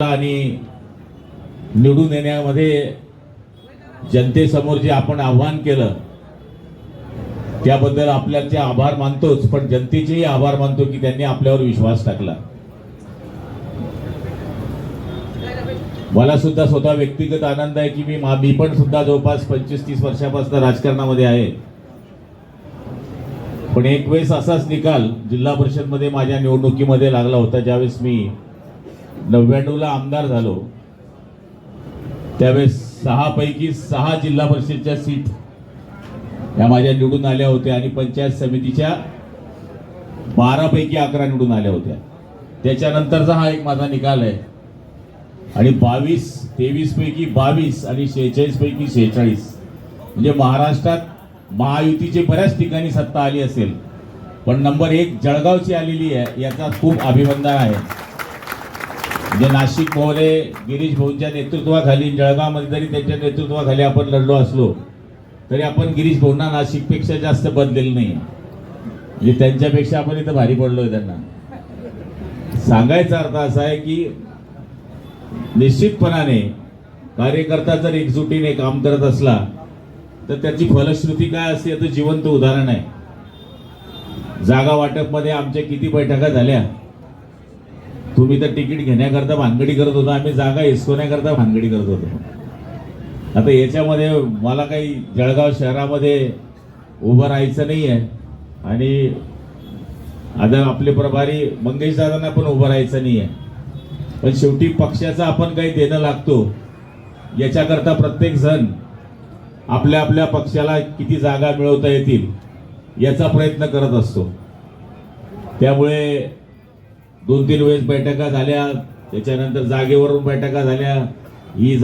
आणि निवडून येण्यामध्ये जनतेसमोर जे आपण आव्हान केलं त्याबद्दल आपल्याचे आभार मानतोच, पण जनतेचेही आभार मानतो की त्यांनी आपल्यावर विश्वास टाकला. मला सुद्धा स्वतः व्यक्तिगत आनंद आहे की मी पण सुद्धा जवळपास 25-30 वर्षापासून राजकारणामध्ये आहे. पण एक वेळेस असाच निकाल जिल्हा परिषद मध्ये माझ्या निवडणुकीमध्ये लागला होता. ज्यावेळेस मी 99ला आमदार झालो त्यावेळेस 6 पैकी 6 जिल्हा परिषदच्या सीट या माझ्या निवडून आल्या होत्या आणि पंचायत समितीच्या 12 पैकी 11 निवडून आल्या होत्या. त्याच्यानंतरचा हा एक माझा निकाल आहे आणि 23 पैकी 22 आणि 46 पैकी 46 म्हणजे महाराष्ट्रात महायुतीचे बऱ्याच ठिकाणी सत्ता आली असेल, पण नंबर 1 जळगावची आलेली आहे याचा खूप अभिनंदन आहे. म्हणजे नाशिक मध्ये गिरीश भाऊंच्या नेतृत्वाखाली, जळगावमध्ये जरी त्यांच्या नेतृत्वाखाली आपण लढलो असलो तरी आपण गिरीश भाऊंना नाशिकपेक्षा जास्त बदलेलं नाही. म्हणजे त्यांच्यापेक्षा आपण इथं भारी पडलोय. त्यांना सांगायचा अर्थ असा आहे की निश्चितपणाने कार्यकर्ता जर एकजुटीने काम करत असला तर त्याची फलश्रुती काय असते याचं जिवंत उदाहरण आहे. जागा वाटप मध्ये आमच्या किती बैठका झाल्या. तुम्ही तर तिकीट घेण्याकरता भानगडी करत होता, आम्ही जागा हिसकवण्याकरता भानगडी करत होतो. आता याच्यामध्ये मला काही जळगाव शहरामध्ये उभं राहायचं नाही आहे आणि आता आपले प्रभारी मंगेश दादांना पण उभं राहायचं नाही आहे. पण शेवटी पक्षाचं आपण काही देणं लागतो याच्याकरता प्रत्येक जण आपल्या आपल्या पक्षाला किती जागा मिळवता येतील याचा प्रयत्न करत असतो. त्यामुळे 2-3 वेळेस बैठका झाल्या, त्याच्यानंतर जागेवरून बैठका झाल्या. ही